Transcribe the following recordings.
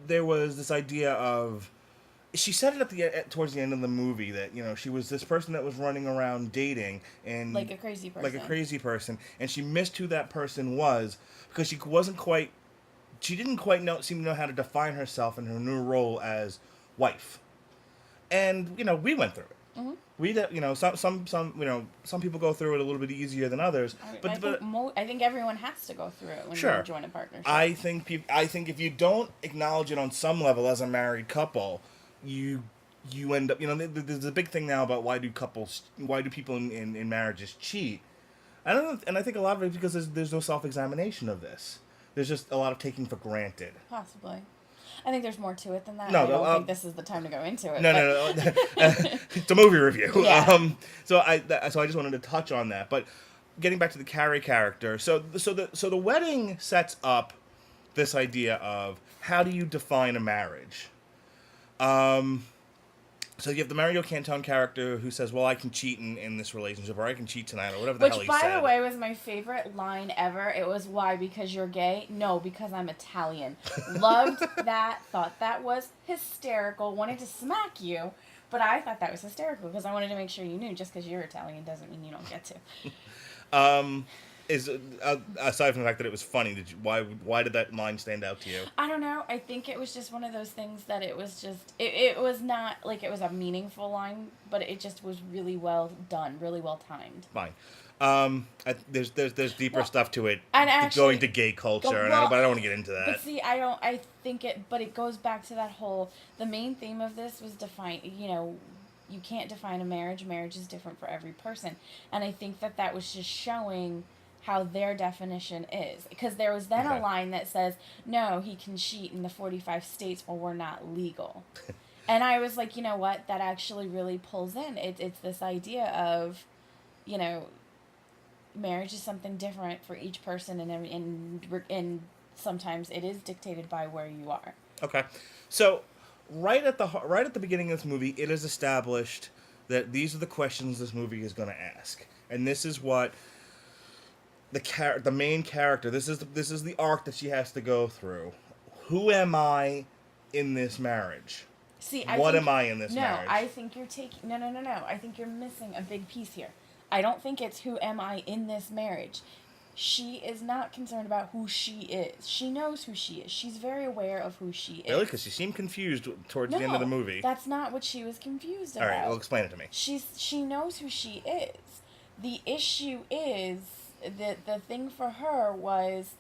there was this idea of, she said it towards the end of the movie that she was this person that was running around dating and Like a crazy person. like a crazy person, and she missed who that person was because she didn't quite seem to know how to define herself in her new role as wife. And we went through it. Mm-hmm. Some people go through it a little bit easier than others. I think everyone has to go through it when sure. you join a partnership. I think if you don't acknowledge it on some level as a married couple, you end up. There's a big thing now about why do people in marriages cheat. I don't know, and I think a lot of it is because there's no self-examination of this. There's just a lot of taking for granted. Possibly. I think there's more to it than that. No, I don't think this is the time to go into it. No. It's a movie review. Yeah. So I just wanted to touch on that. But getting back to the Carrie character, so the wedding sets up this idea of how do you define a marriage. So you have the Mario Cantone character who says, well, I can cheat in this relationship, or I can cheat tonight, or whatever the hell he said. Which, by the way, was my favorite line ever. It was, why? Because you're gay? No, because I'm Italian. Loved that. Thought that was hysterical. Wanted to smack you, but I thought that was hysterical because I wanted to make sure you knew just because you're Italian doesn't mean you don't get to. Aside from the fact that it was funny, why did that line stand out to you? I don't know. I think it was just one of those things that it was just it was not like it was a meaningful line, but it just was really well done, really well timed. Fine. There's deeper stuff to it. And actually, going to gay culture, but I don't want to get into that. But see, but it goes back to that whole. The main theme of this was define. You can't define a marriage. Marriage is different for every person, and I think that was just showing how their definition is. Because there was then a line that says, no, he can cheat in the 45 states where we're not legal. And I was like, you know what? That actually really pulls in. It's this idea of, marriage is something different for each person, and sometimes it is dictated by where you are. Okay. So, right at the beginning of this movie, it is established that these are the questions this movie is going to ask. And this is what the main character, this is the arc that she has to go through. Who am I in this marriage? What am I in this marriage? No, I think you're taking... No. I think you're missing a big piece here. I don't think it's who am I in this marriage. She is not concerned about who she is. She knows who she is. She's very aware of who she is. Really? Because she seemed confused towards the end of the movie. That's not what she was confused about. All right, well, explain it to me. She knows who she is. The issue is... The thing for her was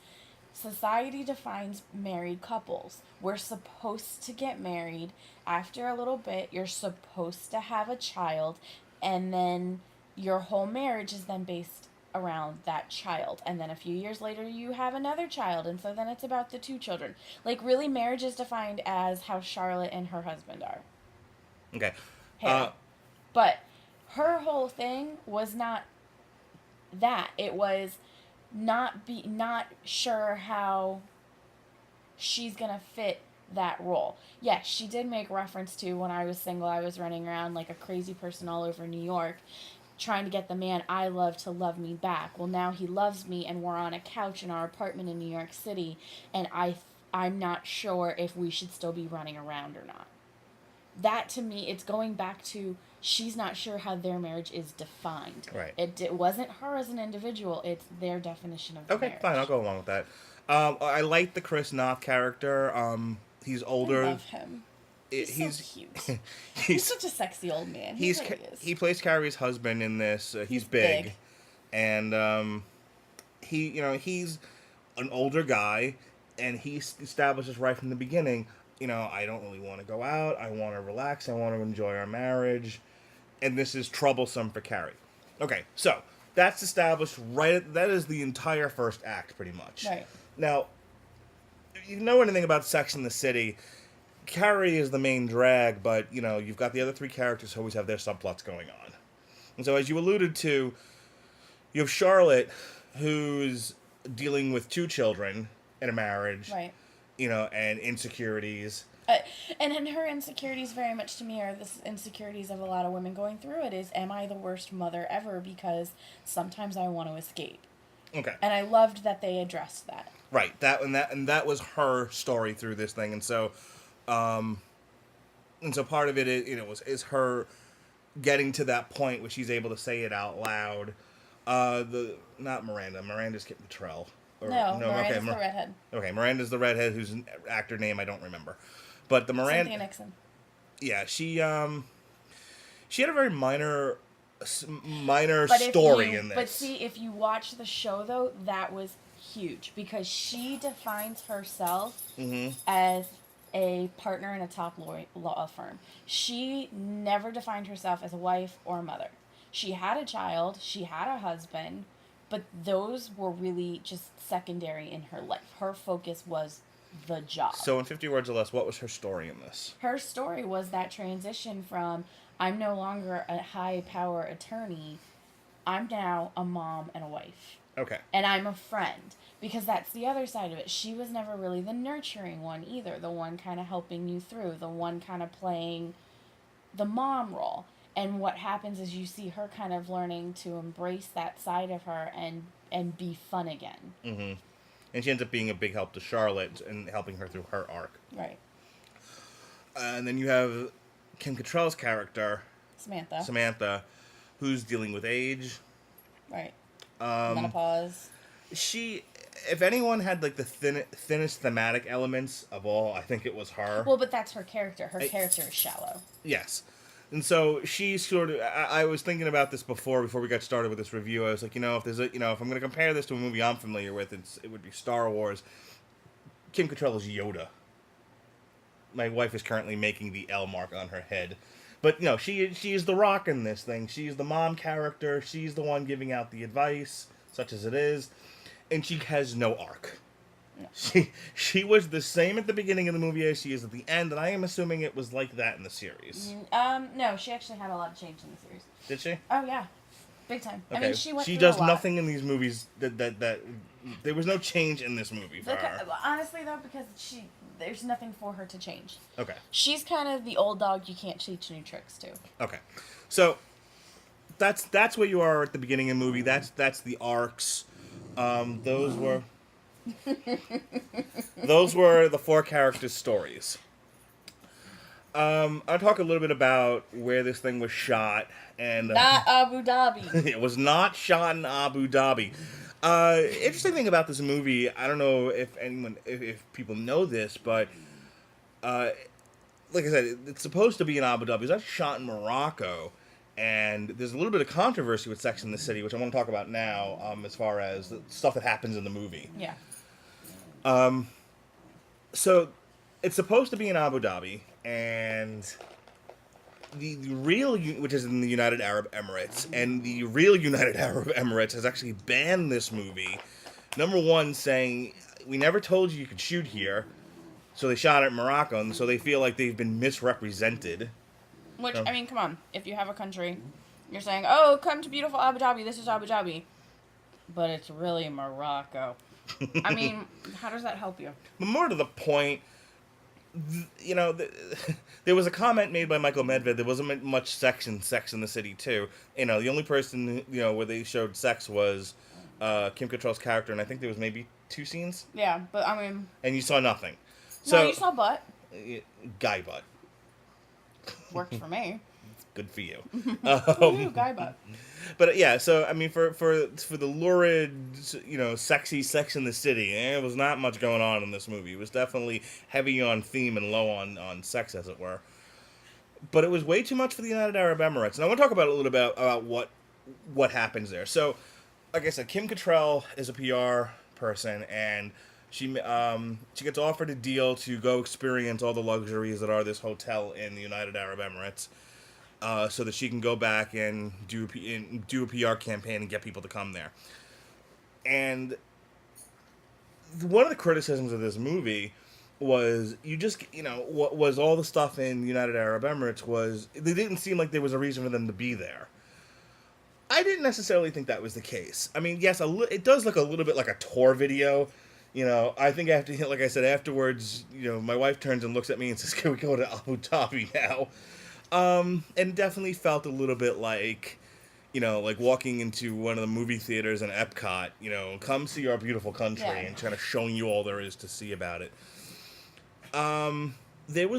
society defines married couples. We're supposed to get married. After a little bit, you're supposed to have a child, and then your whole marriage is then based around that child. And then a few years later, you have another child, and so then it's about the two children. Like, really, marriage is defined as how Charlotte and her husband are. Okay. But her whole thing was not that. It was not sure how she's gonna fit that role. Yes, she did make reference to, when I was single, I was running around like a crazy person all over New York trying to get the man I love to love me back. Well, now he loves me, and we're on a couch in our apartment in New York City, and I'm not sure if we should still be running around or not. That, to me, it's going back to she's not sure how their marriage is defined. Right. It wasn't her as an individual. It's their definition of marriage. Okay, fine. I'll go along with that. I like the Chris Noth character. He's older. I love him. He's so cute. He's such a sexy old man. He really is. He plays Carrie's husband in this. He's big. And he's an older guy, and he establishes right from the beginning, I don't really want to go out. I want to relax. I want to enjoy our marriage. And this is troublesome for Carrie. Okay, so that's established that is the entire first act, pretty much. Right. Now, if you know anything about Sex and the City, Carrie is the main drag, but, you've got the other three characters who always have their subplots going on. And so, as you alluded to, you have Charlotte, who's dealing with two children in a marriage. Right. And insecurities. And her insecurities very much to me are the insecurities of a lot of women going through it is, am I the worst mother ever? Because sometimes I want to escape. Okay. And I loved that they addressed that. Right. That was her story through this thing, um, and so part of it is her getting to that point where she's able to say it out loud. The not Miranda. Miranda's Kim Cattrall. No, Miranda's the redhead. Okay, Miranda's the redhead, whose an actor name I don't remember. But the Miranda. Cynthia Nixon. Yeah, she had a very minor story in this. But see, if you watch the show though, that was huge because she defines herself as a partner in a top law firm. She never defined herself as a wife or a mother. She had a child, she had a husband, but those were really just secondary in her life. Her focus was the job. So in 50 Words or Less, what was her story in this? Her story was that transition from, I'm no longer a high-power attorney, I'm now a mom and a wife. Okay. And I'm a friend. Because that's the other side of it. She was never really the nurturing one either. The one kind of helping you through. The one kind of playing the mom role. And what happens is you see her kind of learning to embrace that side of her and be fun again. Mm-hmm. And she ends up being a big help to Charlotte and helping her through her arc. Right. And then you have Kim Cattrall's character, Samantha, who's dealing with age. Right. Menopause. She, if anyone had like the thinnest thematic elements of all, I think it was her. Well, but that's her character. Her character is shallow. Yes. And so she's sort of, I was thinking about this before we got started with this review. I was like, if there's if I'm going to compare this to a movie I'm familiar with, it would be Star Wars. Kim Cattrall is Yoda. My wife is currently making the L mark on her head. But, she is the Rock in this thing. She's the mom character. She's the one giving out the advice, such as it is. And she has no arc. No. She was the same at the beginning of the movie as she is at the end, and I am assuming it was like that in the series. No, she actually had a lot of change in the series. Did she? Oh yeah, big time. Okay. I mean, she went. She through does a lot. nothing in these movies that there was no change in this movie for her. Honestly, though, because there's nothing for her to change. Okay. She's kind of the old dog you can't teach new tricks to. Okay, so that's where you are at the beginning of the movie. That's the arcs. Those were the four characters' stories. I'll talk a little bit about where this thing was shot. And not Abu Dhabi. It was not shot in Abu Dhabi. Interesting thing about this movie, I don't know if people know this, but like I said, it's supposed to be in Abu Dhabi. It was actually shot in Morocco. And there's a little bit of controversy with Sex and the City, which I want to talk about now, as far as the stuff that happens in the movie. Yeah. So it's supposed to be in Abu Dhabi, and the real, which is in the United Arab Emirates, and the real United Arab Emirates has actually banned this movie. Number one, saying, we never told you could shoot here, so they shot it in Morocco, and so they feel like they've been misrepresented. Which, I mean, come on. If you have a country, you're saying, oh, come to beautiful Abu Dhabi, this is Abu Dhabi. But it's really Morocco. I mean, how does that help you? But more to the point, there was a comment made by Michael Medved. There wasn't much sex in the City, too. The only person, where they showed sex was Kim Cattrall's character, and I think there was maybe 2 scenes. Yeah, but I mean... And you saw nothing. No, you saw butt. Guy butt. Worked for me. Good for you. Guy butt. But yeah, so I mean, for the lurid, sexy Sex in the City, there was not much going on in this movie. It was definitely heavy on theme and low on sex, as it were. But it was way too much for the United Arab Emirates, and I want to talk about a little bit about what happens there. So, like I said, Kim Cattrall is a PR person, and she gets offered a deal to go experience all the luxuries that are this hotel in the United Arab Emirates, so that she can go back and do a PR campaign and get people to come there. And one of the criticisms of this movie was what was all the stuff in the United Arab Emirates was they didn't seem like there was a reason for them to be there. I didn't necessarily think that was the case. I mean, yes, it does look a little bit like a tour video. I think like I said, afterwards, my wife turns and looks at me and says, can we go to Abu Dhabi now? And definitely felt a little bit like, you know, like walking into one of the movie theaters in Epcot, you know, come see our beautiful country Yeah. and kind of showing you all there is to see about it. There was